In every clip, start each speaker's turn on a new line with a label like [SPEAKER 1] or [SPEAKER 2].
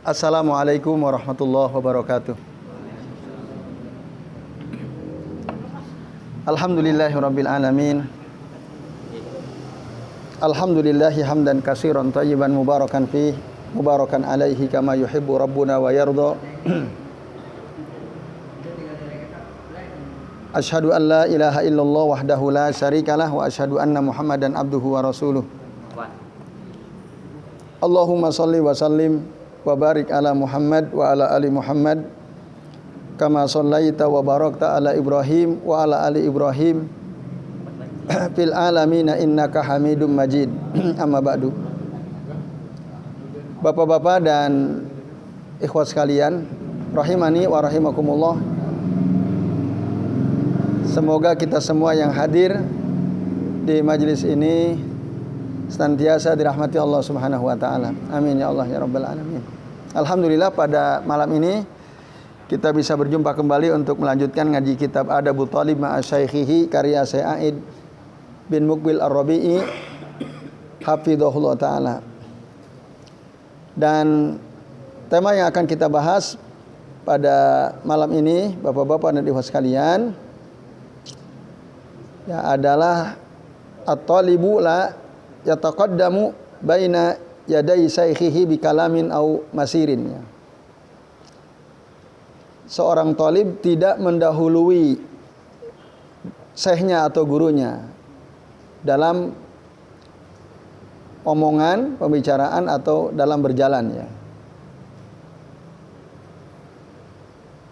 [SPEAKER 1] Assalamualaikum warahmatullahi wabarakatuh. Alhamdulillahirabbil alamin. Alhamdulillahi hamdan katsiran thayyiban mubarakan fi mubarakan alaihi kama yuhibbu rabbuna wa yarda. Asyhadu an la ilaha illallah wahdahu la syarikalah wa asyhadu anna Muhammadan abduhu wa rasuluh. Allahumma shalli wa sallim wa barik ala Muhammad wa ala ali Muhammad kama shallaita wa barakta ala Ibrahim wa ala ali Ibrahim fil alamin innaka Hamidum Majid. Amma ba'du. Bapak-bapak dan ikhwat sekalian, rahimani wa rahimakumullah. Semoga kita semua yang hadir di majelis ini senantiasa dirahmati Allah Subhanahu wa taala. Amin ya Allah ya rabbal alamin. Alhamdulillah pada malam ini kita bisa berjumpa kembali untuk melanjutkan ngaji kitab Adabut Thalib ma'a Syaikhihi karya Sa'id bin Muqbil Ar-Rabi'i hafizahullah taala. Dan tema yang akan kita bahas pada malam ini Bapak-bapak dan Ibu sekalian ya adalah at-talibu la yataqaddamu baina yaday saykhihi bi kalamin au masirin ya. Seorang talib tidak mendahului syekhnya atau gurunya dalam omongan, pembicaraan atau dalam berjalan ya.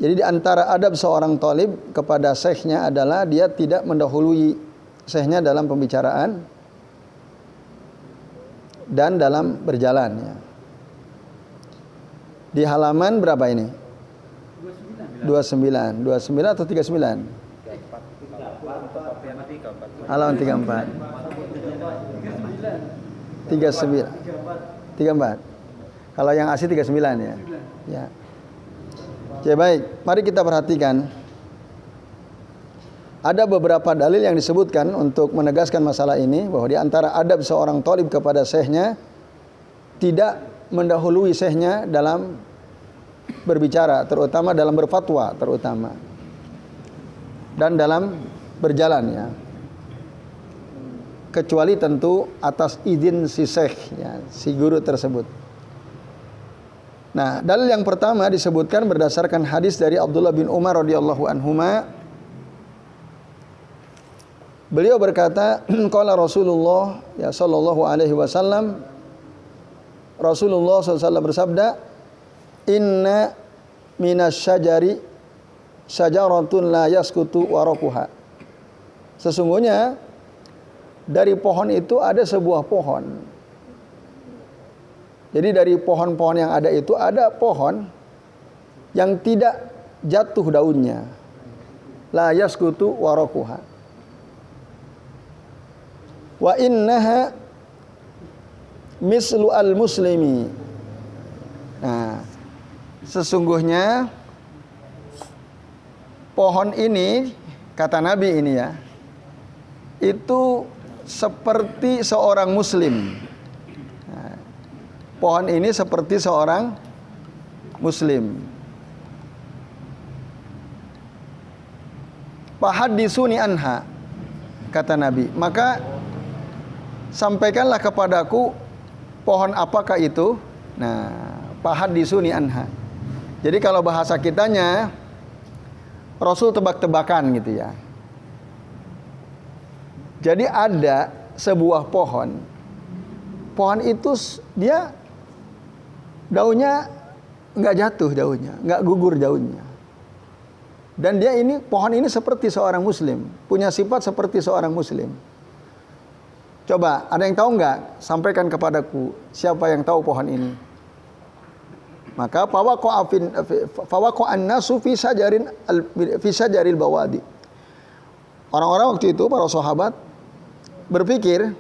[SPEAKER 1] Jadi di antara adab seorang talib kepada syekhnya adalah dia tidak mendahului syekhnya dalam pembicaraan dan dalam berjalan ya. Di halaman berapa ini? 29 atau 39? Halaman 34. 34. Kalau yang asli 39 ya. Ya. Oke, baik. Mari kita perhatikan. Ada beberapa dalil yang disebutkan untuk menegaskan masalah ini bahwa di antara adab seorang talib kepada syekhnya tidak mendahului syekhnya dalam berbicara, terutama dalam berfatwa terutama. Dan dalam berjalan ya. Kecuali tentu atas izin si syekh ya, si guru tersebut. Nah, dalil yang pertama disebutkan berdasarkan hadis dari Abdullah bin Umar radhiyallahu anhuma. Beliau berkata, qala Rasulullah ya sallallahu alaihi wasallam, Rasulullah SAW bersabda, inna minasyajari syajaratun la yaskutu waraquha. Sesungguhnya dari pohon itu ada sebuah pohon. Jadi dari pohon-pohon yang ada itu ada pohon yang tidak jatuh daunnya. La yaskutu waraquha. Wa innaha mislu al-muslimi. Nah, sesungguhnya pohon ini, kata Nabi ini ya, itu seperti seorang muslim. Nah, pohon ini seperti seorang muslim. Fahaddisuni anha, kata Nabi. Maka sampaikanlah kepadaku pohon apakah itu. Nah, fahaddisuni anha. Jadi kalau bahasa kitanya Rasul tebak-tebakan gitu ya. Jadi ada sebuah pohon. Pohon itu dia daunnya nggak jatuh daunnya, nggak gugur daunnya. Dan dia ini pohon ini seperti seorang muslim, punya sifat seperti seorang muslim. Coba, ada yang tahu nggak? Sampaikan kepadaku, siapa yang tahu pohon ini? Maka fawaqa'an nasu fi sajaril bawadi. Orang-orang waktu itu, para sahabat berpikir,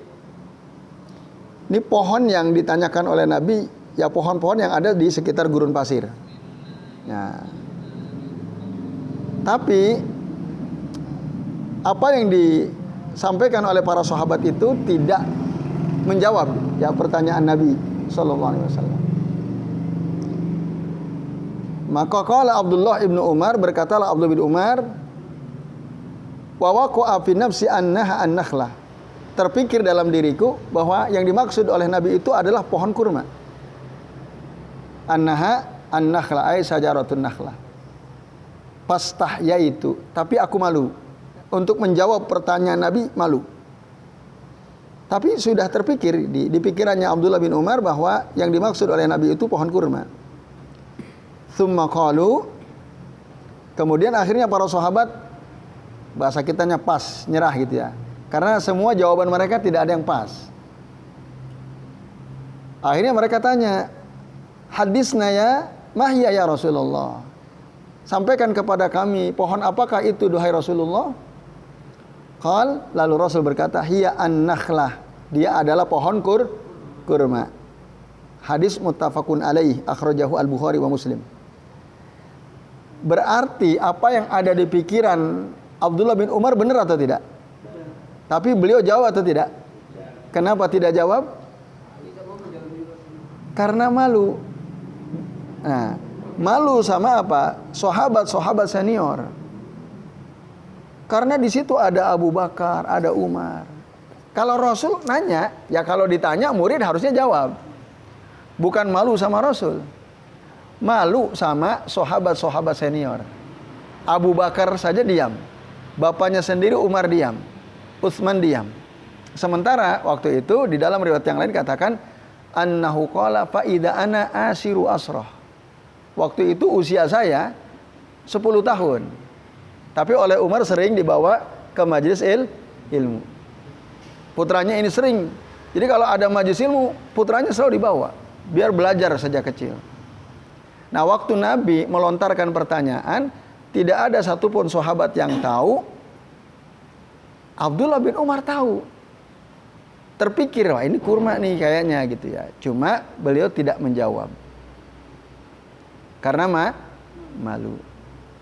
[SPEAKER 1] ini pohon yang ditanyakan oleh Nabi, ya pohon-pohon yang ada di sekitar gurun pasir. Nah, tapi apa yang disampaikan oleh para sahabat itu tidak menjawab ya pertanyaan Nabi Sallallahu Alaihi Wasallam. Maka qala Abdullah ibnu Umar, berkatalah Abdullah bin Umar, wa waqa'a fi nafsi annaha an-nakhlah. Terpikir dalam diriku bahwa yang dimaksud oleh Nabi itu adalah pohon kurma. Annaha an-nakhlah ay syajaratun nakhlah. Fastahyaitu, tapi aku malu untuk menjawab pertanyaan Nabi, malu. Tapi sudah terpikir di pikirannya Abdullah bin Umar bahwa yang dimaksud oleh Nabi itu pohon kurma. Tsumma qalu, kemudian akhirnya para sahabat, bahasa kitanya pas, nyerah gitu ya. Karena semua jawaban mereka tidak ada yang pas. Akhirnya mereka tanya, hadisna ya mahya ya Rasulullah. Sampaikan kepada kami, pohon apakah itu duhai Rasulullah? Qal, lalu Rasul berkata, hiya an-nakhlah. Dia adalah pohon kurma. Hadis muttafaqun alaih, akhrajahu al-Bukhari wa Muslim. Berarti apa yang ada di pikiran Abdullah bin Umar benar atau tidak? Tapi beliau jawab atau tidak? Kenapa tidak jawab? Karena malu. Nah, malu sama apa? Sahabat-sahabat senior. Karena di situ ada Abu Bakar, ada Umar. Kalau Rasul nanya, ya kalau ditanya murid harusnya jawab. Bukan malu sama Rasul. Malu sama sahabat-sahabat senior. Abu Bakar saja diam. Bapaknya sendiri Umar diam. Utsman diam. Sementara waktu itu di dalam riwayat yang lain katakan annahu qala fa idza ana asiru asrah. Waktu itu usia saya 10 tahun. Tapi oleh Umar sering dibawa ke majelis ilmu. Putranya ini sering. Jadi kalau ada majelis ilmu, putranya selalu dibawa. Biar belajar sejak kecil. Nah, waktu Nabi melontarkan pertanyaan, tidak ada satupun sahabat yang tahu. Abdullah bin Umar tahu. Terpikir, wah ini kurma nih kayaknya gitu ya. Cuma beliau tidak menjawab. Karena malu.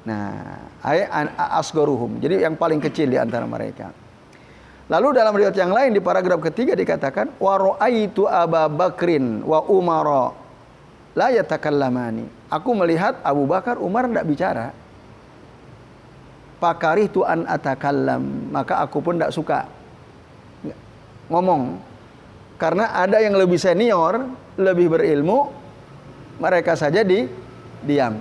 [SPEAKER 1] Nah, asgoruhum. Jadi yang paling kecil di antara mereka. Lalu dalam riwayat yang lain di paragraf ketiga dikatakan wa ra'aitu Abu Bakrin wa Umar la yatakallamani. Aku melihat Abu Bakar, Umar tidak bicara. Fakarihtu an atakallam, maka aku pun tidak suka ngomong. Karena ada yang lebih senior, lebih berilmu, mereka saja diam.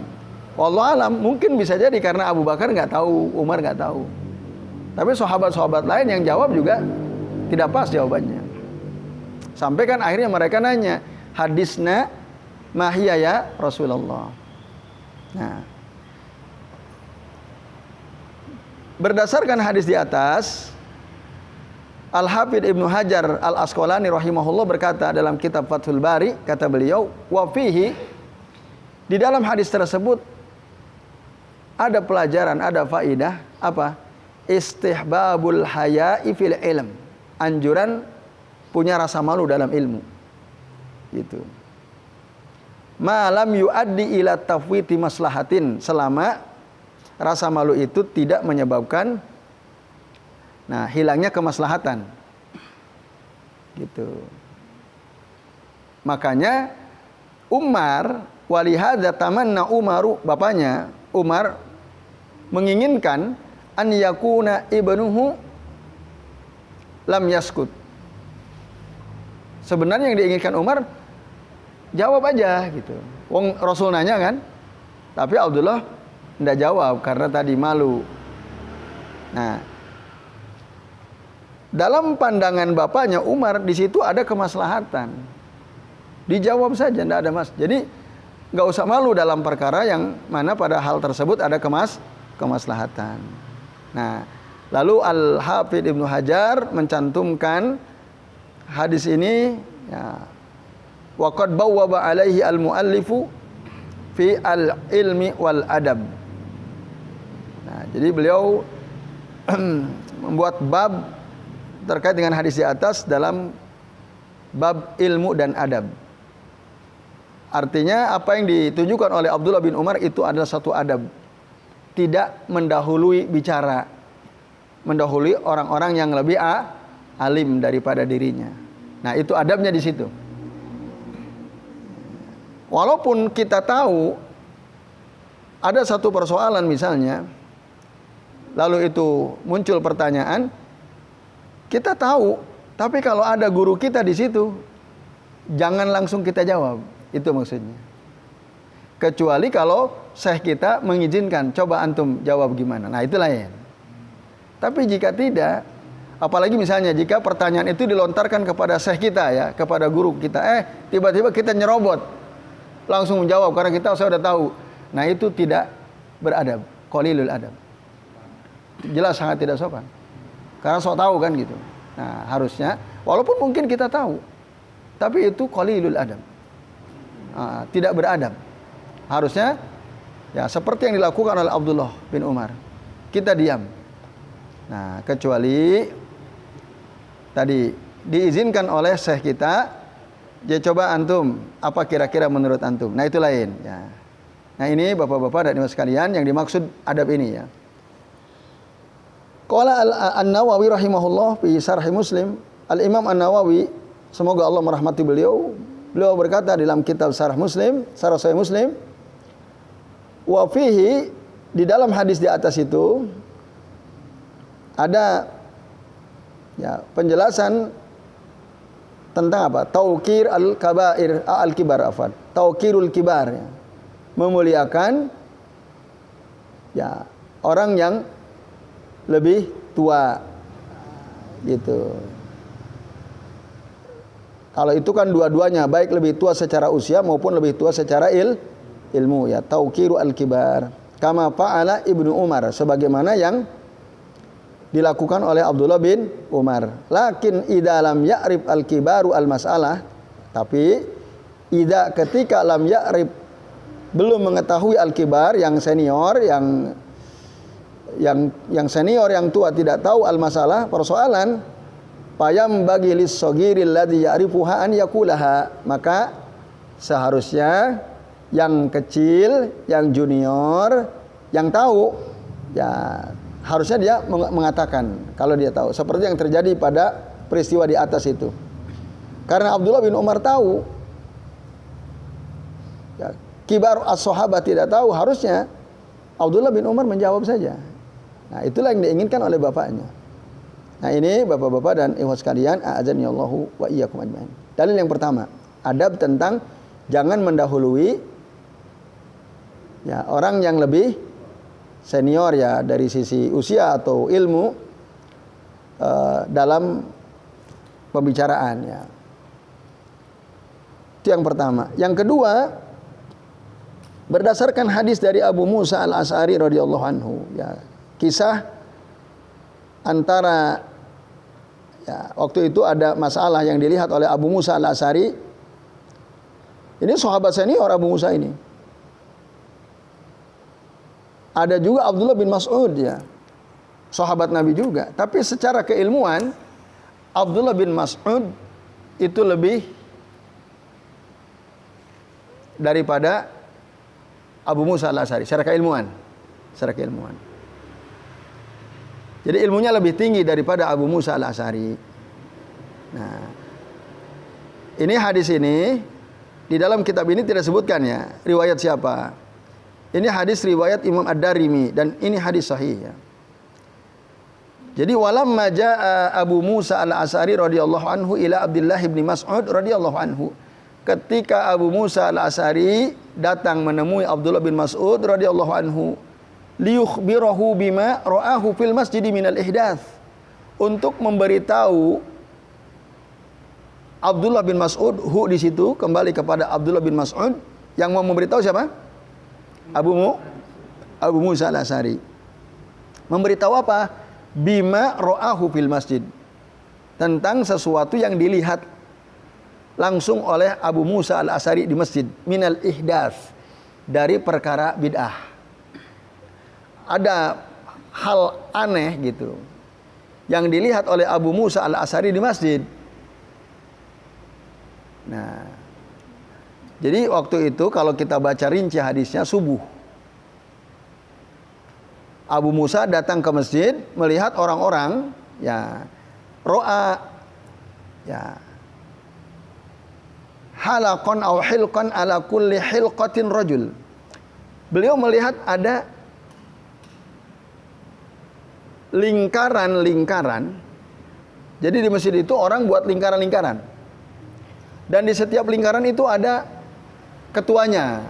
[SPEAKER 1] Wallahu alam, mungkin bisa jadi karena Abu Bakar nggak tahu, Umar nggak tahu. Tapi sahabat-sahabat lain yang jawab juga tidak pas jawabannya. Sampai kan akhirnya mereka nanya, hadisna mahya ya Rasulullah. Nah, berdasarkan hadis di atas, Al-Hafidh Ibnu Hajar Al-Asqalani rahimahullah berkata dalam kitab Fathul Bari, kata beliau, wa fihi, di dalam hadis tersebut ada pelajaran, ada faidah, apa? Istihbabul haya'i fil ilm. Anjuran punya rasa malu dalam ilmu. Gitu. Malam yuaddi ila tafwiti maslahatin, selama rasa malu itu tidak menyebabkan hilangnya kemaslahatan. Gitu. Makanya Umar walihadza tamanna Umaru, bapaknya Umar menginginkan an yakuna ibnuhu lam yaskut. Sebenarnya yang diinginkan Umar jawab aja gitu. Wong Rasul nanya kan, tapi Abdullah tidak jawab karena tadi malu. Nah, dalam pandangan bapaknya Umar di situ ada kemaslahatan. Dijawab saja, tidak ada mas. Jadi nggak usah malu dalam perkara yang mana pada hal tersebut ada kemaslahatan. Nah, lalu Al-Hafidh Ibnu Hajar mencantumkan hadis ini, ya, wa qad bawwaba alaihi al-muallifu fi al-ilmi wal adab. Nah, jadi beliau membuat bab terkait dengan hadis di atas dalam bab ilmu dan adab. Artinya apa yang ditujukan oleh Abdullah bin Umar itu adalah satu adab. Tidak mendahului bicara, mendahului orang-orang yang lebih alim daripada dirinya. Nah, itu adabnya di situ. Walaupun kita tahu ada satu persoalan misalnya, lalu itu muncul pertanyaan, kita tahu, tapi kalau ada guru kita di situ, jangan langsung kita jawab. Itu maksudnya. Kecuali kalau syekh kita mengizinkan, coba antum jawab gimana. Nah, itu lain. Tapi jika tidak, apalagi misalnya jika pertanyaan itu dilontarkan kepada syekh kita ya, kepada guru kita, tiba-tiba kita nyerobot, langsung menjawab karena kita sudah tahu. Nah, itu tidak beradab, qalilul adab. Jelas sangat tidak sopan. Karena sok tahu kan gitu. Nah, harusnya walaupun mungkin kita tahu, tapi itu qalilul adab. Tidak beradab. Harusnya ya seperti yang dilakukan oleh Abdullah bin Umar. Kita diam. Nah, kecuali tadi diizinkan oleh syekh kita, dia coba antum, apa kira-kira menurut antum. Nah, itu lain ya. Nah, ini Bapak-bapak dan Ibu sekalian yang dimaksud adab ini ya. Qala An-Nawawi rahimahullah fi Syarh Muslim, Al-Imam An-Nawawi semoga Allah merahmati beliau berkata dalam kitab Syarh Muslim, Syarh Sahih Muslim, wa fihi, di dalam hadis di atas itu ada ya penjelasan tentang apa? Tauqir al-kabair, al-kibar afan. Tauqirul kibar ya. Memuliakan ya orang yang lebih tua gitu. Kalau itu kan dua-duanya, baik lebih tua secara usia maupun lebih tua secara ilmu ya. Tauqiru al-kibar. Kama fa'ala Ibnu Umar, sebagaimana yang dilakukan oleh Abdullah bin Umar. Lakin idza lam ya'rif al-kibaru al-mas'alah, tapi idza ketika lam ya'rif, belum mengetahui al-kibar yang senior, yang senior, yang tua tidak tahu al-masalah, persoalan, payam bagi lis-shagiril ladzi ya'rifuha an yaqulaha, maka seharusnya yang kecil, yang junior, yang tahu ya harusnya dia mengatakan kalau dia tahu, seperti yang terjadi pada peristiwa di atas itu. Karena Abdullah bin Umar tahu, ya, kibar as-sahabat tidak tahu, harusnya Abdullah bin Umar menjawab saja. Nah, itulah yang diinginkan oleh bapaknya. Nah, ini bapak-bapak dan ikhwas sekalian, a'adzani Allahu wa iyyakum ajmain. Dalil yang pertama, adab tentang jangan mendahului ya orang yang lebih senior ya dari sisi usia atau ilmu dalam pembicaraan ya. Itu yang pertama. Yang kedua, berdasarkan hadis dari Abu Musa al-Asy'ari radhiyallahu anhu ya, kisah antara ya, waktu itu ada masalah yang dilihat oleh Abu Musa al-Asy'ari. Ini sahabat senior Abu Musa ini. Ada juga Abdullah bin Mas'ud ya, sahabat Nabi juga. Tapi secara keilmuan Abdullah bin Mas'ud itu lebih daripada Abu Musa al-Asy'ari secara keilmuan. Jadi ilmunya lebih tinggi daripada Abu Musa al-Asy'ari. Nah, ini hadis ini di dalam kitab ini tidak sebutkan ya riwayat siapa. Ini hadis riwayat Imam Ad-Darimi dan ini hadis sahih ya. Jadi walamma jaa Abu Musa al-Asy'ari radhiyallahu anhu ila Abdullah bin Mas'ud radhiyallahu anhu. Ketika Abu Musa al-Asy'ari datang menemui Abdullah bin Mas'ud radhiyallahu anhu, liyukhbirahu bima ra'ahu fil masjid minal ihdaats, untuk memberitahu Abdullah bin Mas'ud, di situ kembali kepada Abdullah bin Mas'ud, yang mau memberitahu siapa? Abu Musa al-Asy'ari. Memberitahu apa? Bima ra'ahu fil masjid, tentang sesuatu yang dilihat langsung oleh Abu Musa al-Asy'ari di masjid, minal ihdaats, dari perkara bid'ah. Ada hal aneh gitu yang dilihat oleh Abu Musa al-Asy'ari di masjid. Nah, jadi waktu itu kalau kita baca rinci hadisnya, subuh Abu Musa datang ke masjid melihat orang-orang ya ro'a ya halaqan aw hilqan ala kulli hilqatin rajul. beliau melihat ada lingkaran-lingkaran. Jadi di masjid itu orang buat lingkaran-lingkaran. Dan di setiap lingkaran itu ada ketuanya.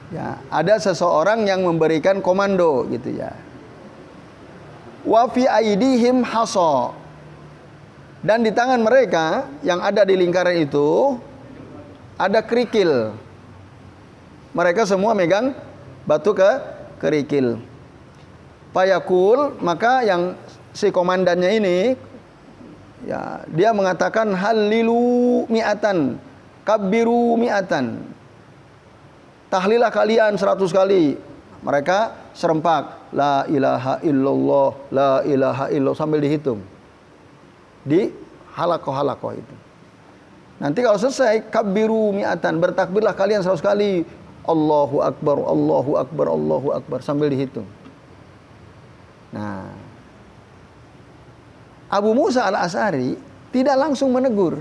[SPEAKER 1] Ya, ada seseorang yang memberikan komando gitu ya. Wa fi aidihim hasa. Dan di tangan mereka yang ada di lingkaran itu ada kerikil. Mereka semua megang batu kerikil. Fayaqul, maka yang si komandannya ini ya, dia mengatakan halilu mi'atan, kabbiru mi'atan. Tahlilah kalian 100 kali. Mereka serempak la ilaha illallah, la ilaha illallah sambil dihitung. Di halakoh-halakoh itu. Nanti kalau selesai kabbiru mi'atan, bertakbirlah kalian 100 kali. Allahu akbar, Allahu akbar, Allahu akbar sambil dihitung. Nah, Abu Musa al-Asy'ari tidak langsung menegur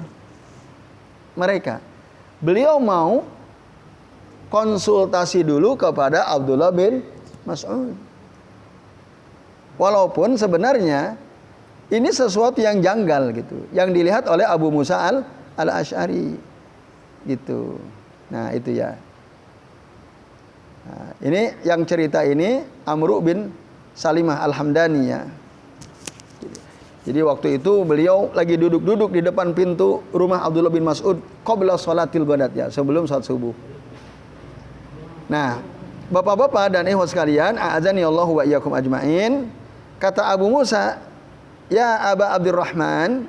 [SPEAKER 1] mereka. Beliau mau konsultasi dulu kepada Abdullah bin Mas'ud. Walaupun sebenarnya ini sesuatu yang janggal gitu, yang dilihat oleh Abu Musa al-Asy'ari gitu. Nah, itu ya. Nah, ini yang cerita ini Amru bin Salimah al-Hamdani ya. Jadi waktu itu beliau lagi duduk-duduk di depan pintu rumah Abdullah bin Mas'ud qabla sholatil ghadat ya, sebelum salat subuh. Nah, bapak-bapak dan ikhwan sekalian, a'azani Allah wa iyyakum ajmain. Kata Abu Musa, ya Aba Abdurrahman,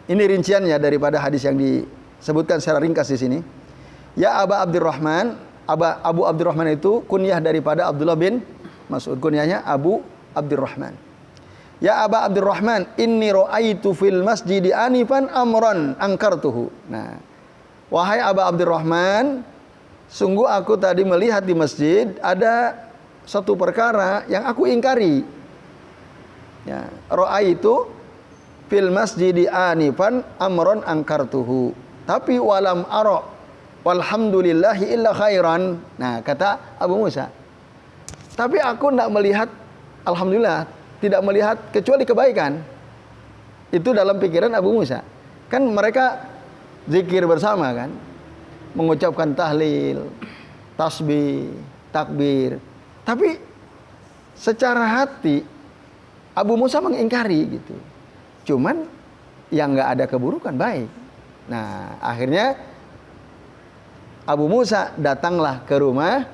[SPEAKER 1] ini rinciannya daripada hadis yang disebutkan secara ringkas di sini. Ya Aba Abdurrahman, Abu Abdurrahman itu kunyah daripada Abdullah bin Mas'ud, kunyahnya Abu Abdurrahman. Ya Aba Abdurrahman, inni ra'aitu fil masjidi anifan amran angkartuhu. Nah, wahai Aba Abdurrahman, sungguh aku tadi melihat di masjid ada satu perkara yang aku ingkari. Ya, ra'aitu fil masjidi anifan amran angkartuhu. Tapi walam ara walhamdulillahi illa khairan. Nah, kata Abu Musa, tapi aku tidak melihat, alhamdulillah, tidak melihat kecuali kebaikan. Itu dalam pikiran Abu Musa. Kan mereka zikir bersama kan, mengucapkan tahlil, tasbih, takbir. Tapi secara hati Abu Musa mengingkari gitu. Cuman yang nggak ada keburukan baik. Nah, akhirnya Abu Musa datanglah ke rumah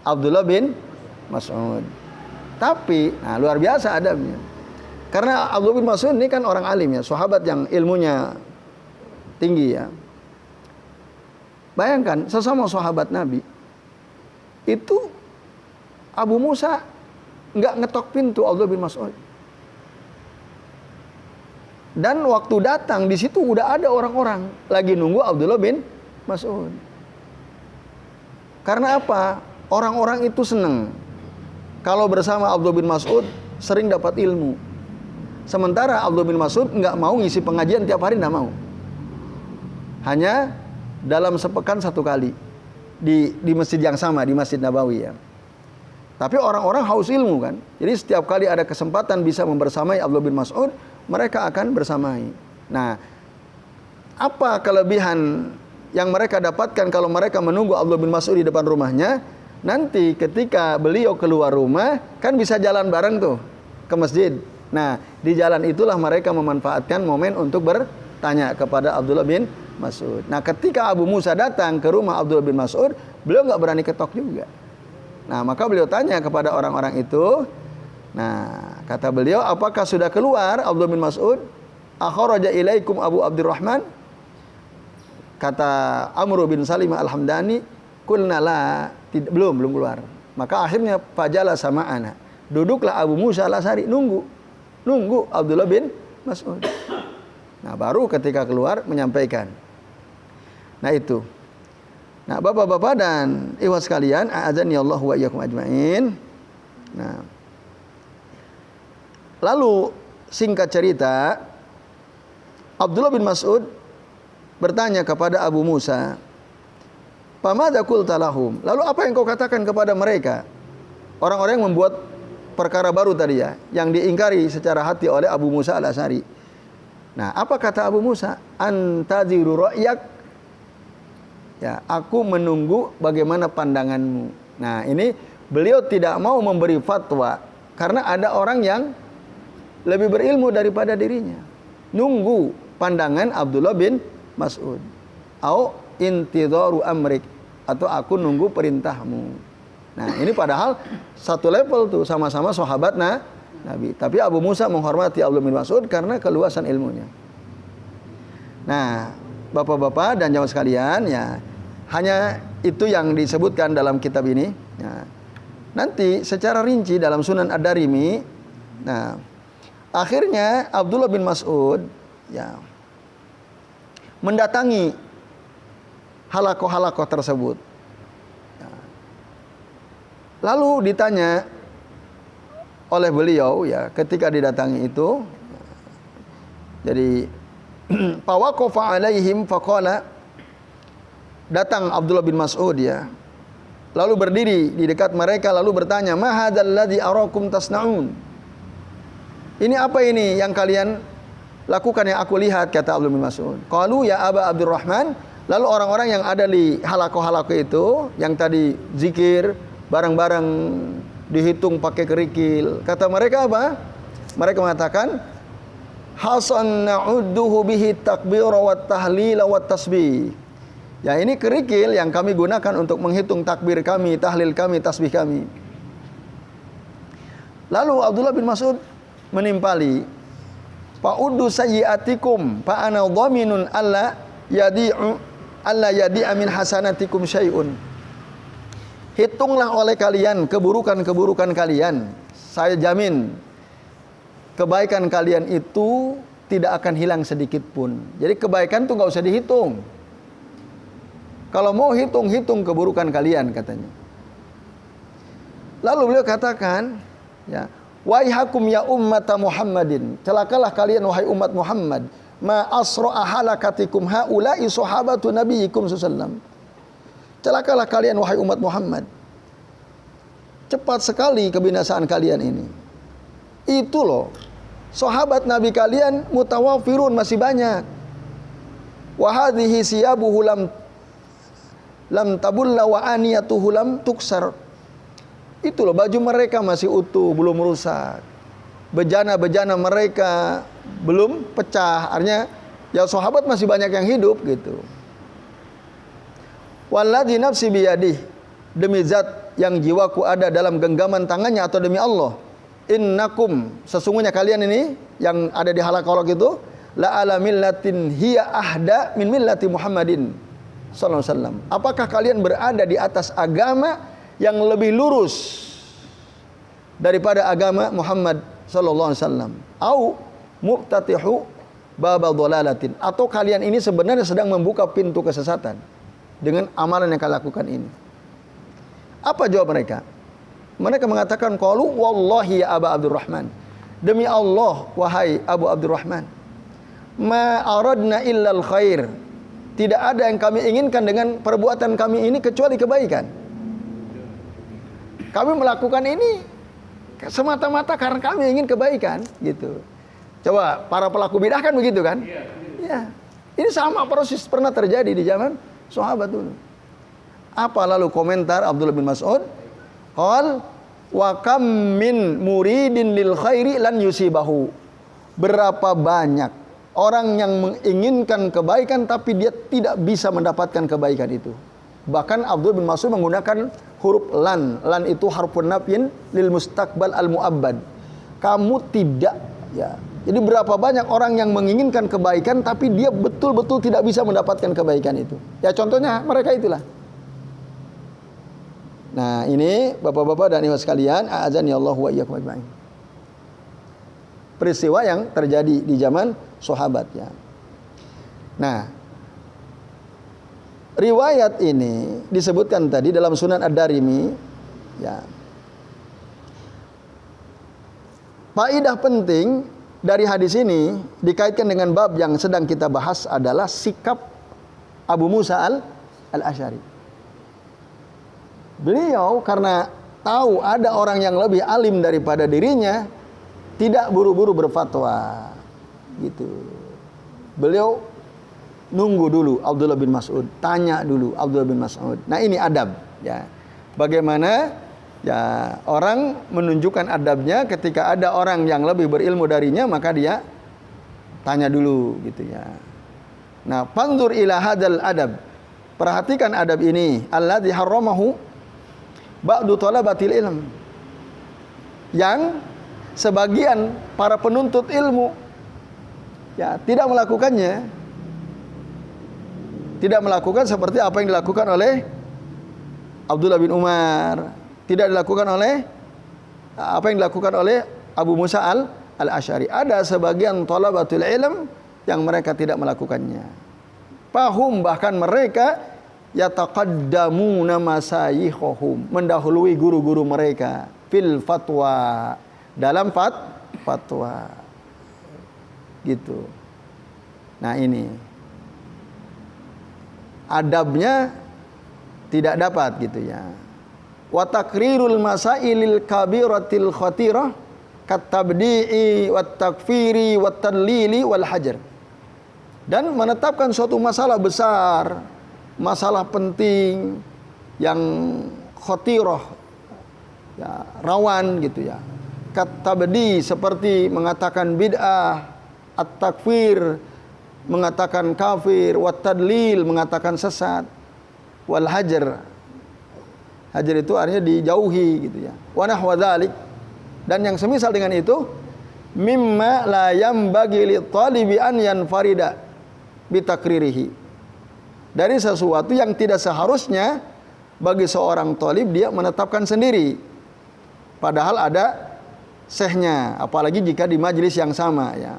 [SPEAKER 1] Abdullah bin Mas'ud. Tapi, nah luar biasa adabnya. Karena Abdullah bin Mas'ud ini kan orang alim ya, sahabat yang ilmunya tinggi ya. Bayangkan, sesama sahabat Nabi, itu Abu Musa nggak ngetok pintu Abdullah bin Mas'ud. Dan waktu datang di situ udah ada orang-orang lagi nunggu Abdullah bin Mas'ud. Karena apa? Orang-orang itu senang kalau bersama Abdullah bin Mas'ud sering dapat ilmu. Sementara Abdullah bin Mas'ud nggak mau ngisi pengajian tiap hari, nggak mau. Hanya dalam sepekan satu kali di masjid yang sama, di Masjid Nabawi ya. Tapi orang-orang haus ilmu kan. Jadi setiap kali ada kesempatan bisa membersamai Abdullah bin Mas'ud, mereka akan bersamai. Nah, apa kelebihan yang mereka dapatkan kalau mereka menunggu Abdullah bin Mas'ud di depan rumahnya? Nanti ketika beliau keluar rumah, kan bisa jalan bareng tuh ke masjid. Nah, di jalan itulah mereka memanfaatkan momen untuk bertanya kepada Abdullah bin Mas'ud. Nah, ketika Abu Musa datang ke rumah Abdullah bin Mas'ud, beliau nggak berani ketok juga. Nah, maka beliau tanya kepada orang-orang itu. Nah, kata beliau, apakah sudah keluar Abdullah bin Mas'ud? Akhraja ilaikum Abu Abdurrahman? Kata Amru bin Salimah al-Hamdani, qulna la, belum keluar. Maka akhirnya fajala sama anak. Duduklah Abu Musa al-Asy'ari nunggu Abdullah bin Mas'ud. Nah, baru ketika keluar menyampaikan. Nah, itu. Nah, bapak-bapak dan ikhwan sekalian, a'adzani Allah wa iyyakum ajmain. Nah, lalu singkat cerita, Abdullah bin Mas'ud bertanya kepada Abu Musa, Famadza qulta lahum? Lalu apa yang kau katakan kepada mereka? Orang-orang yang membuat perkara baru tadi ya, yang diingkari secara hati oleh Abu Musa al-Asy'ari. Nah, apa kata Abu Musa? Antaziru ra'yak. Ya, aku menunggu bagaimana pandanganmu. Nah, ini beliau tidak mau memberi fatwa karena ada orang yang lebih berilmu daripada dirinya. Nunggu pandangan Abdullah bin Mas'ud. Au intidharu amrik, atau aku nunggu perintahmu. Nah, ini padahal satu level tuh, sama-sama sahabat Nabi. Tapi Abu Musa menghormati Abdullah bin Mas'ud karena keluasan ilmunya. Nah, Bapak-bapak dan jamaah sekalian, ya, hanya itu yang disebutkan dalam kitab ini. Nah, nanti secara rinci dalam Sunan Ad-Darimi, nah, akhirnya Abdullah bin Mas'ud ya mendatangi halakoh-halakoh tersebut. Lalu ditanya oleh beliau ya ketika didatangi itu, jadi fawaqafa alaihim faqala, datang Abdullah bin Mas'ud ya, lalu berdiri di dekat mereka lalu bertanya, ma hadzal ladzi arakum tasnaun? Ini apa ini yang kalian lakukan yang aku lihat, kata Abdullah bin Mas'ud. Qalu ya Aba Abdurrahman, lalu orang-orang yang ada di halakoh-halakoh itu yang tadi zikir barang-barang dihitung pakai kerikil, kata mereka apa? Mereka mengatakan hasan na'udduhu bihi takbira wat tahlil wat tasbih. Ya, ini kerikil yang kami gunakan untuk menghitung takbir kami, tahlil kami, tasbih kami. Lalu Abdullah bin Mas'ud menimpali, fa'uddu sayyi'atikum fa ana dhaminun alla yadi'a min hasanatikum syai'un. Hitunglah oleh kalian keburukan-keburukan kalian. Saya jamin kebaikan kalian itu tidak akan hilang sedikit pun. Jadi kebaikan itu nggak usah dihitung. Kalau mau hitung keburukan kalian, katanya. Lalu beliau katakan, ya, waihakum ya ummata Muhammadin, celakalah kalian wahai umat Muhammad, ma asra'a halakatikum haula'i sahabatu nabiyyikum sallallahu. Celakalah kalian wahai umat Muhammad, cepat sekali kebinasaan kalian ini. Itu loh, sahabat Nabi kalian mutawafirun, masih banyak. Wa hadhihi siyabuhu lam tabulla wa aniyatuhu lam tuksar. Itu loh, baju mereka masih utuh, belum rusak. Bejana-bejana mereka belum pecah. Artinya ya sahabat masih banyak yang hidup gitu. Walladzi nafsi biyadih, demi zat yang jiwaku ada dalam genggaman tangannya, atau demi Allah, innakum, sesungguhnya kalian ini yang ada di halakolog itu, la ala millatin hiya ahda min millati Muhammadin sallallahu alaihi wasallam. Apakah kalian berada di atas agama yang lebih lurus daripada agama Muhammad sallallahu alaihi wasallam? Au muqtatihu baba dhalalatin, atau kalian ini sebenarnya sedang membuka pintu kesesatan dengan amalan yang kalian lakukan ini. Apa jawab mereka? Mereka mengatakan, qalu wallahi ya Aba Abdurrahman, demi Allah wahai Abu Abdurrahman, ma aradna illal khair, tidak ada yang kami inginkan dengan perbuatan kami ini kecuali kebaikan. Kami melakukan ini semata-mata karena kami ingin kebaikan, gitu. Coba para pelaku bidah kan begitu kan? Ya. Ini sama persis pernah terjadi di zaman sahabat dulu. Apa lalu komentar Abdullah bin Mas'ud? Qal wa kam min muridin lil khairi lan yusibahu. Berapa banyak orang yang menginginkan kebaikan tapi dia tidak bisa mendapatkan kebaikan itu. Bahkan Abdullah bin Mas'ud menggunakan huruf lan. Lan itu harfun nafyin lil mustaqbal al muabbad. Kamu tidak, ya. Jadi berapa banyak orang yang menginginkan kebaikan tapi dia betul-betul tidak bisa mendapatkan kebaikan itu. Ya contohnya mereka itulah. Nah, ini Bapak-bapak dan Ibu sekalian, a'adzani Allah wa iyyakum ajma'in. Peristiwa yang terjadi di zaman sahabat, ya. Nah, riwayat ini disebutkan tadi dalam Sunan Ad-Darimi, ya. Faedah penting dari hadis ini dikaitkan dengan bab yang sedang kita bahas adalah sikap Abu Musa al-Asy'ari. Beliau karena tahu ada orang yang lebih alim daripada dirinya, tidak buru-buru berfatwa. Gitu. Beliau nunggu dulu Abdullah bin Mas'ud, tanya dulu Abdullah bin Mas'ud. Nah, ini adab ya. Bagaimana ya orang menunjukkan adabnya ketika ada orang yang lebih berilmu darinya, maka dia tanya dulu gitu ya. Nah, panzur ila hadzal adab. Perhatikan adab ini, alladzi harramahu ba'du talabatil ilm. Yang sebagian para penuntut ilmu ya tidak melakukannya. Tidak melakukan seperti apa yang dilakukan oleh Abdullah bin Umar, tidak dilakukan oleh apa yang dilakukan oleh Abu Musa al-Asy'ari. Ada sebagian thalabatul ilm yang mereka tidak melakukannya. Fahum, bahkan mereka yataqaddamuna masayikhum, mendahului guru-guru mereka fil fatwa, dalam fatwa. Gitu. Nah, ini adabnya tidak dapat gitu ya. Wa takrirul masailil kabiratil khatirah katabdi'i wat takfiri wat tadlili wal hajar. Dan menetapkan suatu masalah besar, masalah penting yang khatirah ya, rawan gitu ya. Katabdi, seperti mengatakan bid'ah, at-takfir mengatakan kafir, wat tadlil mengatakan sesat, wal hajar. Hajar itu artinya dijauhi gitu ya. Wa nahwa dzalik, dan yang semisal dengan itu, mimma la yambagi li talibi an yanfarida bi takririhi. Dari sesuatu yang tidak seharusnya bagi seorang talib dia menetapkan sendiri. Padahal ada syekhnya, apalagi jika di majelis yang sama ya.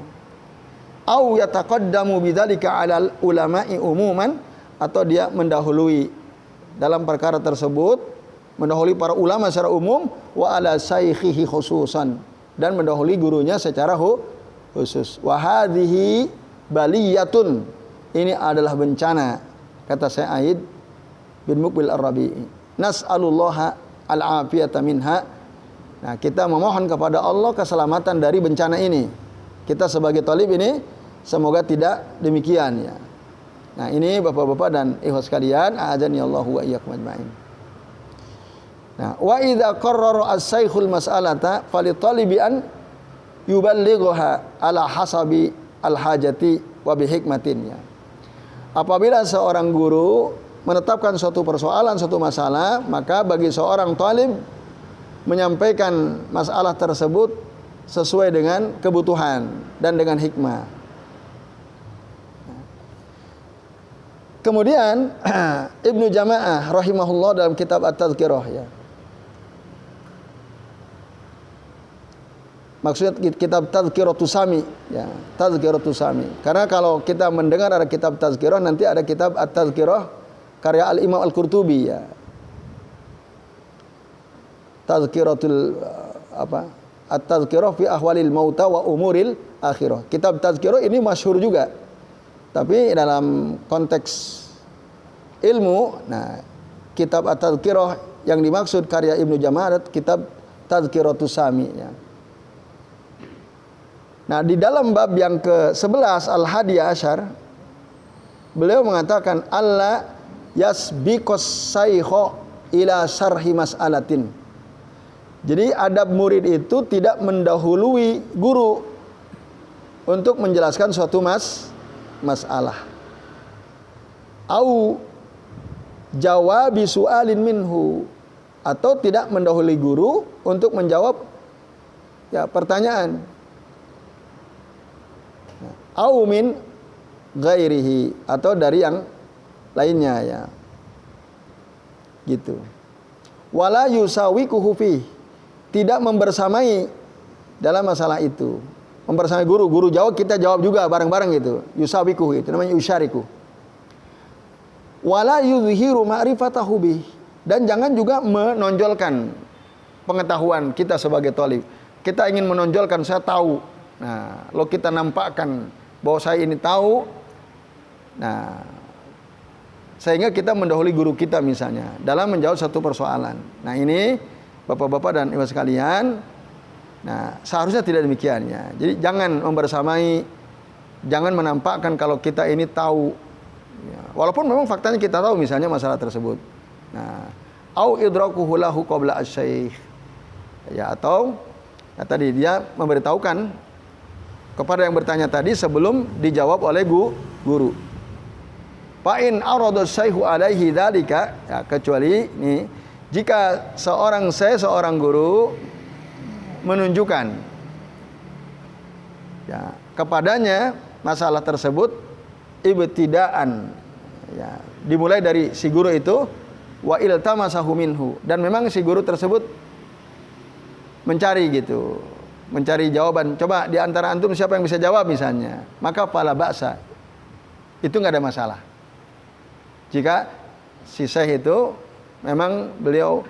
[SPEAKER 1] Au yataqaddamu bidzalika 'alal ulama'i umuman, atau dia mendahului dalam perkara tersebut, mendahului para ulama secara umum, wa ala saykhihi khususan, dan mendahului gurunya secara khusus. Wa hadhihi baliyatun, ini adalah bencana, kata Sa'id bin Muqbil Ar-Rabi'i. Nas'alullaha al-afiyata minha. Nah, kita memohon kepada Allah keselamatan dari bencana ini. Kita sebagai talib ini semoga tidak demikian ya. Nah, ini Bapak-bapak dan ikhwas sekalian, a'adzani Allahu wa iyyakum ajmain. Nah, wa idza qarrara as-saikhul mas'alata falitalibi an yuballighaha ala hasabi al-hajati wa bihikmatin ya. Apabila seorang guru menetapkan suatu persoalan, suatu masalah, maka bagi seorang talib menyampaikan masalah tersebut sesuai dengan kebutuhan dan dengan hikmah. Kemudian Ibnu Jama'ah rahimahullah dalam kitab At-Tadhkirah ya. Maksudnya kitab Tadhkiratus Sami ya, Tadhkiratus Sami. Karena kalau kita mendengar ada kitab Tadhkirah, nanti ada kitab At-Tadhkirah karya Al-Imam Al-Qurtubi ya. Tadhkiratul At-Tadhkirah fi ahwalil mauta wa umuril akhirah. Kitab Tadhkirah ini masyhur juga. Tapi dalam konteks ilmu, nah kitab At-Tadhkirah yang dimaksud karya Ibnu Jama'ah kitab Tadhkiratus Sami ya. Nah, di dalam bab yang ke-11 Al-Hadiyah Asyar, beliau mengatakan alla yasbiqus saykha ila syarhi mas'alatin. Jadi adab murid itu tidak mendahului guru untuk menjelaskan suatu masalah. Au jawabi su'alin minhu, atau tidak mendahului guru untuk menjawab ya pertanyaan. Au min ghairihi, atau dari yang lainnya ya. Gitu. Wala yusawiquhu fi, tidak membersamai dalam masalah itu. Membersamai guru jawab, kita jawab juga bareng-bareng gitu. Yusawiquhu, itu namanya yusyariku. Wala yuzhiru ma'rifatahu bih, dan jangan juga menonjolkan pengetahuan kita sebagai thalib. Kita ingin menonjolkan saya tahu. Nah, lo kita nampakkan bahwa saya ini tahu. Nah, Sehingga kita mendahului guru kita misalnya dalam menjawab satu persoalan. Nah ini Bapak-bapak dan Ibu sekalian, nah seharusnya tidak demikian ya. Jadi jangan membersamai, jangan menampakkan kalau kita ini tahu. Ya, walaupun memang faktanya kita tahu misalnya masalah tersebut. Nah, au idrakuhu lahu qabla asy-syaikh. Ya, atau ya, tadi dia memberitahukan kepada yang bertanya tadi sebelum dijawab oleh guru. Fa in arada syaihu alaihi dzalika, ya, kecuali nih jika seorang guru menunjukkan ya kepadanya masalah tersebut ibtidaan, ya, dimulai dari si guru itu wa iltamasahu minhu, dan memang si guru tersebut mencari jawaban. Coba di antara antum siapa yang bisa jawab misalnya, maka fala ba'sa, itu nggak ada masalah. Jika si syekh itu memang beliau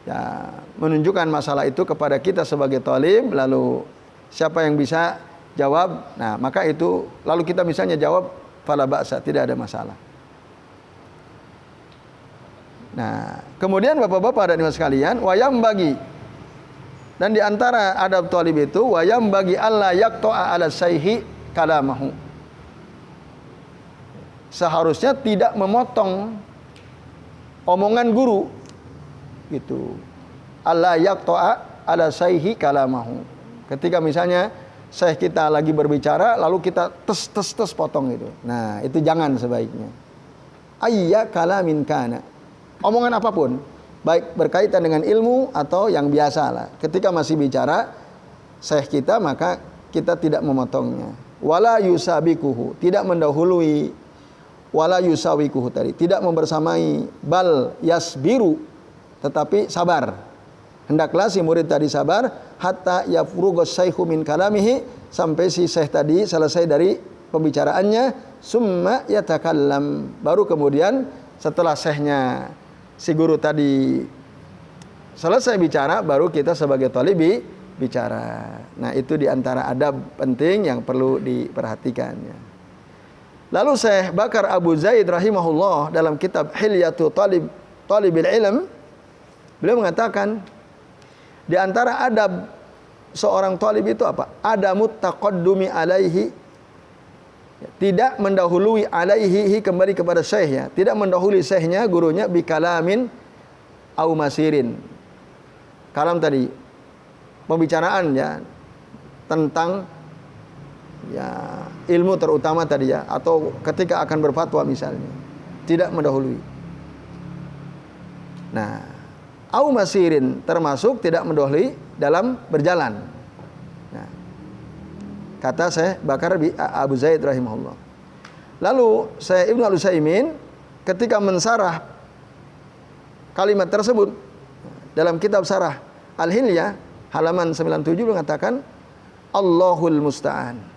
[SPEAKER 1] ya menunjukkan masalah itu kepada kita sebagai thalib, lalu siapa yang bisa jawab, nah maka itu lalu kita misalnya jawab, fala ba'sa, tidak ada masalah. Nah, kemudian Bapak-bapak dan Ibu sekalian, wayam bagi, dan di antara adab thalib itu wayam bagi alla yaqta'a ala syaihi kalamahu. Seharusnya tidak memotong omongan guru gitu. Alla yaqta'a ala syaihi kalamahu. Ketika misalnya syekh kita lagi berbicara lalu kita tes potong gitu. Nah, itu jangan sebaiknya. Ayya kalamin kana. Omongan apapun, baik berkaitan dengan ilmu atau yang biasa lah. Ketika masih bicara syekh kita, maka kita tidak memotongnya. Wala yusabikuhu, tidak mendahului. Wala yusawikuhu tadi, tidak membersamai. Bal yasbiru, tetapi sabar. Hendaklah si murid tadi sabar hatta yafrughas syaihu min kalamihi, sampai si syekh tadi selesai dari pembicaraannya. Summa yatakallam, baru kemudian setelah syekhnya si guru tadi selesai bicara, baru kita sebagai thalibi bicara. Nah, itu diantara adab penting yang perlu diperhatikan ya. Lalu Syekh Bakar Abu Zaid rahimahullah dalam kitab Hilyatu Talibil Ilm, beliau mengatakan di antara adab seorang talib itu apa? Adamut taqaddumi alaihi, tidak mendahului alaihi, kembali kepada syekhnya, tidak mendahului syekhnya, gurunya, bikalamin au masirin. Kalam tadi pembicaraan ya tentang ya ilmu terutama tadi ya, atau ketika akan berfatwa misalnya, tidak mendahului. Nah, au masirin termasuk tidak mendahului dalam berjalan. Nah, kata saya Bakar Abu Zaid rahimahullah. Lalu saya Ibnu Al-Utsaimin ketika mensarah kalimat tersebut dalam kitab Sarah Al-Hilyah halaman 97 mengatakan Allahul musta'an.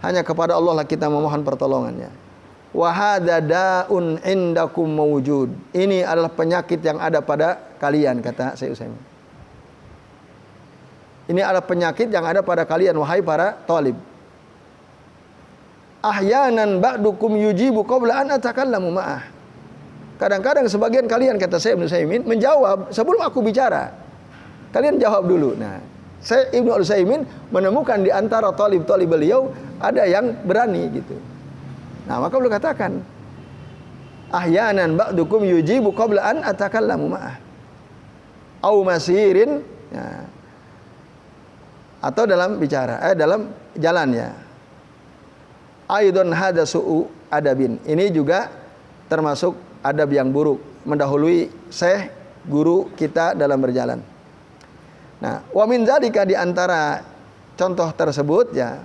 [SPEAKER 1] Hanya kepada Allah lah kita memohon pertolongannya. Wa hadza da'un indakum mawjud. Ini adalah penyakit yang ada pada kalian, kata Syekh Utsaimin. Ini adalah penyakit yang ada pada kalian wahai para thalib. Ahyanan ba'dukum yujibu qabla an atakallamu ma'ah. Kadang-kadang sebagian kalian, kata Syekh Utsaimin, menjawab sebelum aku bicara. Kalian jawab dulu. Nah, saya Ibnu Al-Utsaimin menemukan di antara thalib-thalib beliau ada yang berani gitu. Nah, maka beliau katakan ahyanan ba'dukum yujibu qabla an atakallamu ma'ah. Au masirin ya. Atau dalam bicara, dalam jalan ya. Aidon hada su'u adabin. Ini juga termasuk adab yang buruk, mendahului syekh guru kita dalam berjalan. Nah, wa min dzalika, di antara contoh tersebut ya,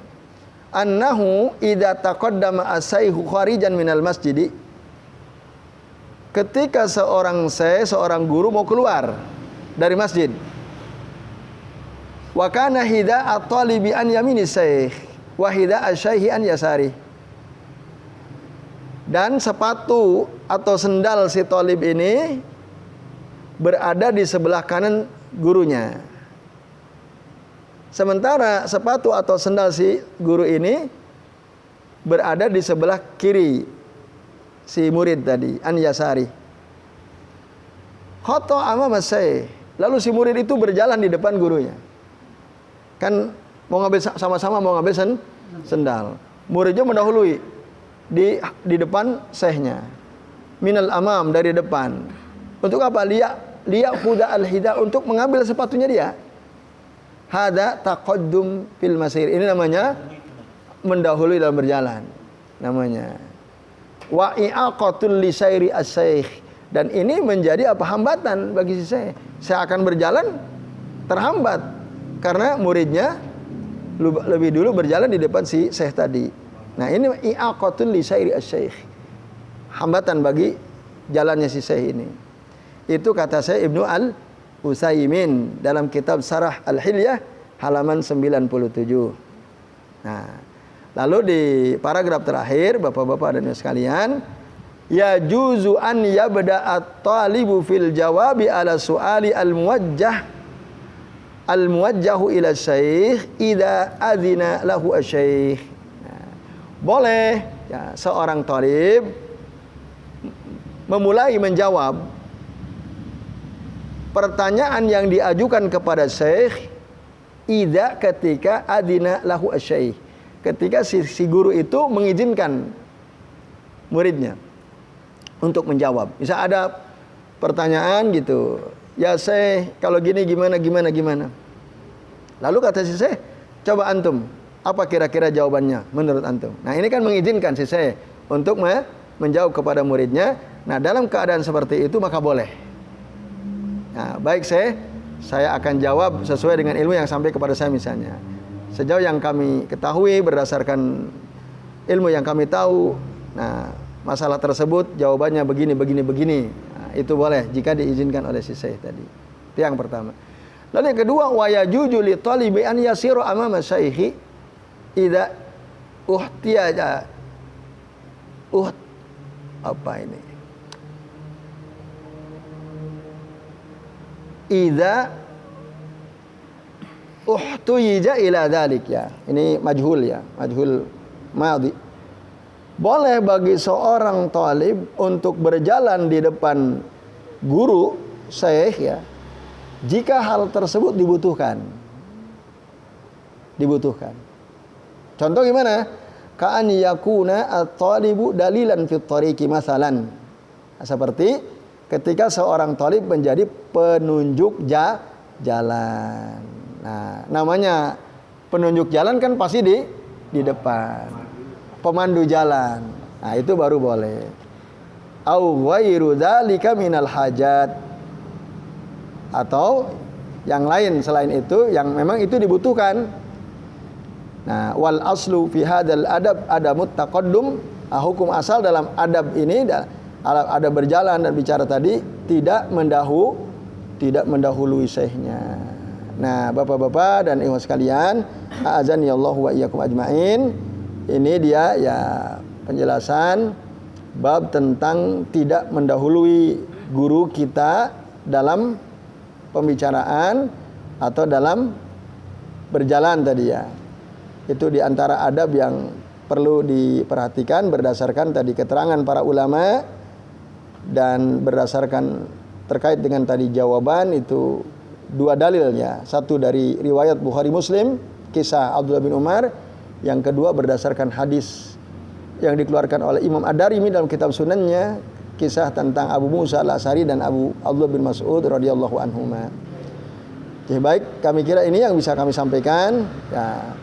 [SPEAKER 1] annahu idza taqaddama as-sayhu kharijan minal masjid. Ketika seorang guru mau keluar dari masjid, wa kana hida at-talibi an yamini syekh wa hida asy-syaikhi an yasari. Dan sepatu atau sendal si talib ini berada di sebelah kanan gurunya. Sementara sepatu atau sendal si guru ini berada di sebelah kiri si murid tadi, an yasari. Khata amama syekh. Lalu si murid itu berjalan di depan gurunya. Kan mau ngambil sama-sama mau ngambil sendal. Muridnya mendahului di depan syekhnya. Minal amam, dari depan. Untuk apa? Liya huda al-hida, untuk mengambil sepatunya dia. Hada taqaddum fil masir. Ini namanya mendahului dalam berjalan. Namanya. Wa i'aqatul li sayri as-syekh. Dan ini menjadi apa? Hambatan bagi si syekh. Saya akan berjalan terhambat karena muridnya lebih dulu berjalan di depan si syekh tadi. Nah, ini i'aqatul li sayri as-syekh. Hambatan bagi jalannya si syekh ini. Itu kata saya Ibnu Al-Utsaimin dalam kitab Sarah Al-Hilyah halaman 97. Nah, lalu di paragraf terakhir, Bapak-bapak dan Ibu sekalian, ya juzu an yabda at-talibu fil jawabi ala su'ali al-muwajjahu ila syekh idza adzina lahu asy-syekh. Nah, boleh ya seorang talib memulai menjawab pertanyaan yang diajukan kepada syekh idza ketika adzina lahu asy-syekh. Ketika si guru itu mengizinkan muridnya untuk menjawab. Misal ada pertanyaan gitu, ya syekh kalau gini gimana. Lalu kata si syekh, coba antum, apa kira-kira jawabannya menurut antum? Nah, ini kan mengizinkan si syekh untuk menjawab kepada muridnya. Nah, dalam keadaan seperti itu maka boleh. Nah, baik saya akan jawab sesuai dengan ilmu yang sampai kepada saya misalnya. Sejauh yang kami ketahui berdasarkan ilmu yang kami tahu, nah masalah tersebut jawabannya begini. Nah, itu boleh jika diizinkan oleh si syekh tadi. Itu yang pertama. Lalu yang kedua, wa yajuju li talibi an yasiru amama syaikhi idza uhtiya apa ini? Idza uhtuyija ila dzalik ya. Ini majhul ya, majhul madhi. Boleh bagi seorang talib untuk berjalan di depan guru syekh ya, jika hal tersebut dibutuhkan. Contoh gimana? Ka'an yakuna at-talibu dalilan fit tariqi masalan. Seperti ketika seorang talib menjadi penunjuk jalan. Nah, namanya penunjuk jalan kan pasti di depan. Pemandu jalan. Nah, itu baru boleh. Au ghairu dzalika minal hajat. Atau yang lain selain itu yang memang itu dibutuhkan. Nah, wal aslu fi hadzal adab adamut taqaddum. Hukum asal dalam adab ini ada berjalan dan bicara tadi tidak mendahului syekhnya. Nah, Bapak-bapak dan ibu sekalian, a'azani Allah wa iyyakum ajmain. Ini dia ya penjelasan bab tentang tidak mendahului guru kita dalam pembicaraan atau dalam berjalan tadi ya. Itu di antara adab yang perlu diperhatikan berdasarkan tadi keterangan para ulama. Dan berdasarkan terkait dengan tadi jawaban itu dua dalilnya. Satu dari riwayat Bukhari Muslim, kisah Abdullah bin Umar. Yang kedua berdasarkan hadis yang dikeluarkan oleh Imam Ad-Darimi dalam kitab Sunannya, kisah tentang Abu Musa Al-Asy'ari dan Abdullah bin Mas'ud radhiyallahu anhuma. Jadi baik, kami kira ini yang bisa kami sampaikan. Ya,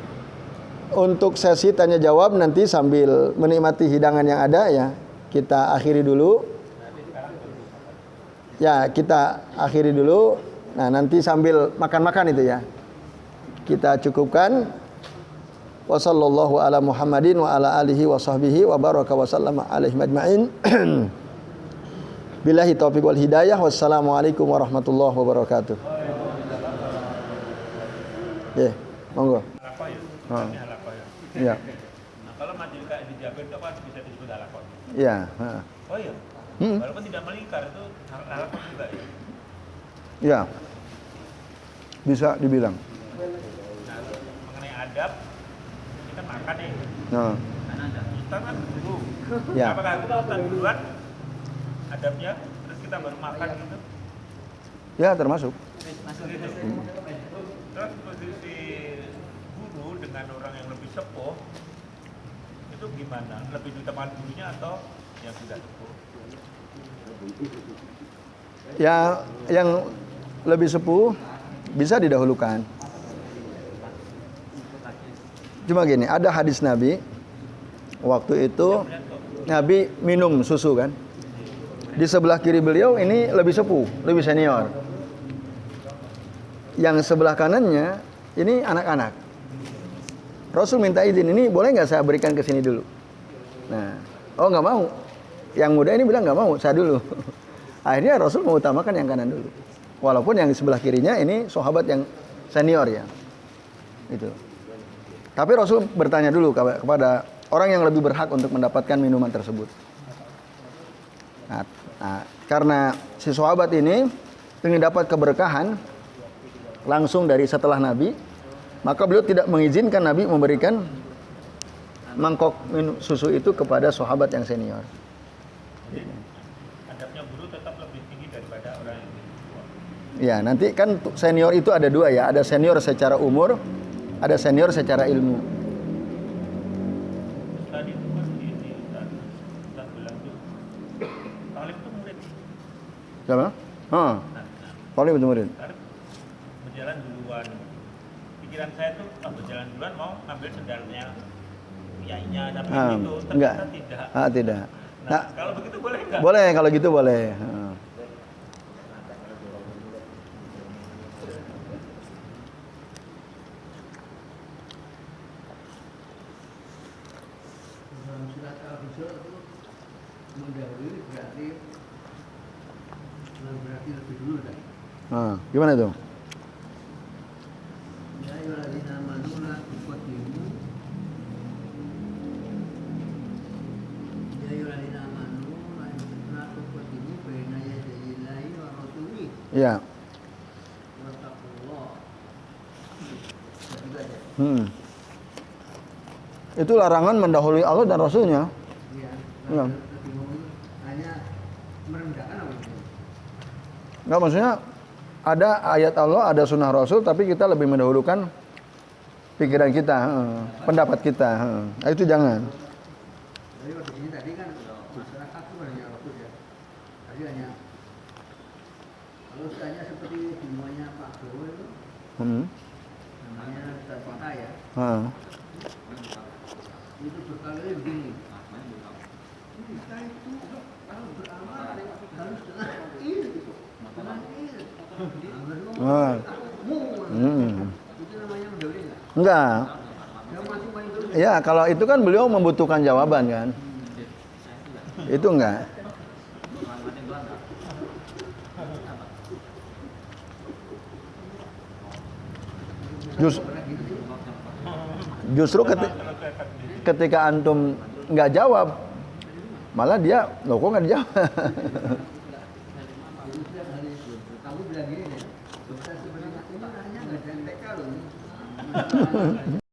[SPEAKER 1] untuk sesi tanya jawab nanti sambil menikmati hidangan yang ada ya, kita akhiri dulu. Ya, kita akhiri dulu. Nah, nanti sambil makan-makan itu ya. Kita cukupkan. Wa sallallahu ala Muhammadin wa ala alihi wa sahbihi wa baraka wa sallama alaihi majma'in. Billahi taufiq wal hidayah. Wassalamualaikum warahmatullahi wabarakatuh. Ya, monggo. Ya.
[SPEAKER 2] Nah, kalau maju kayak di Jabir itu apa bisa disebut halakot?
[SPEAKER 1] Ya,
[SPEAKER 2] Oh iya. Walaupun tidak melingkar itu halakot juga ya.
[SPEAKER 1] Ya. Bisa dibilang.
[SPEAKER 2] Nah, mengenai adab kita makan nih.
[SPEAKER 1] Nah.
[SPEAKER 2] Karena ada Ustaz kan guru.
[SPEAKER 1] Ya.
[SPEAKER 2] Apakah kita Ustaz duluan adabnya, terus kita baru makan gitu?
[SPEAKER 1] Ya, termasuk.
[SPEAKER 2] Terus posisi guru dengan orang yang lebih sepuh itu gimana? Lebih diutamakan gurunya atau yang sudah sepuh?
[SPEAKER 1] Ya, yang lebih sepuh bisa didahulukan. Cuma gini, ada hadis Nabi waktu itu Nabi minum susu kan. Di sebelah kiri beliau ini lebih sepuh, lebih senior. Yang sebelah kanannya ini anak-anak. Rasul minta izin, ini boleh nggak saya berikan ke sini dulu? Nah, oh nggak mau. Yang muda ini bilang nggak mau, saya dulu. Akhirnya Rasul mengutamakan yang kanan dulu. Walaupun yang di sebelah kirinya ini sahabat yang senior ya. Gitu. Tapi Rasul bertanya dulu kepada orang yang lebih berhak untuk mendapatkan minuman tersebut. Nah, karena si sahabat ini ingin dapat keberkahan langsung dari setelah Nabi, maka beliau tidak mengizinkan Nabi memberikan mangkok susu itu kepada sahabat yang senior.
[SPEAKER 2] Adabnya guru tetap lebih tinggi daripada orang yang lebih tua.
[SPEAKER 1] Ya, nanti kan senior itu ada dua ya, ada senior secara umur, ada senior secara ilmu.
[SPEAKER 2] Tadi itu kan ini Ustaz bilang tuh Talib itu murid.
[SPEAKER 1] Siapa? Talib itu murid.
[SPEAKER 2] Talib berjalan duluan. Pikiran saya tuh berjalan duluan mau ngambil sendalnya kiainya, tapi itu
[SPEAKER 1] enggak.
[SPEAKER 2] ternyata tidak.
[SPEAKER 1] Tidak.
[SPEAKER 2] Nah, kalau begitu boleh nggak?
[SPEAKER 1] Boleh, kalau gitu boleh.
[SPEAKER 3] Surat Al-Baqarah itu mendahului berarti lebih dulu kan?
[SPEAKER 1] Gimana itu?
[SPEAKER 3] Ya ayyuhalladzina amanu la tuqaddimu Ya ayyuhalladzina amanu la tuqaddimu baina yadayillahi wa rasulihi
[SPEAKER 1] Iya.
[SPEAKER 3] wattaqullah. Gitu aja.
[SPEAKER 1] Itu larangan mendahului Allah dan Rasulnya.
[SPEAKER 3] Iya.
[SPEAKER 1] Iya.
[SPEAKER 3] Lebih ngomong hanya merendahkan apa itu?
[SPEAKER 1] Enggak, maksudnya ada ayat Allah, ada sunnah Rasul, tapi kita lebih mendahulukan pikiran kita, pendapat kita. Nah, itu jangan.
[SPEAKER 3] Jadi waktu ini tadi kan masyarakat itu hanya Rasul ya. Tadi hanya kalau misalnya seperti semuanya Pak Jokowi itu namanya Ustaz Fatah ya. Itu berkali-kali begini. Kita itu kalau beramal harus dengan ilmu. Dengan ilmu. Itu namanya mendahului nggak?
[SPEAKER 1] Enggak.
[SPEAKER 3] Yang masih paling dulu.
[SPEAKER 1] Ya, kalau itu kan beliau membutuhkan jawaban kan. Itu enggak. Justru ketika antum nggak jawab, malah dia, loh kok nggak dijawab?
[SPEAKER 3] Kamu bilang gini deh, dokter sebenarnya ini hanya nggak ada TK loh.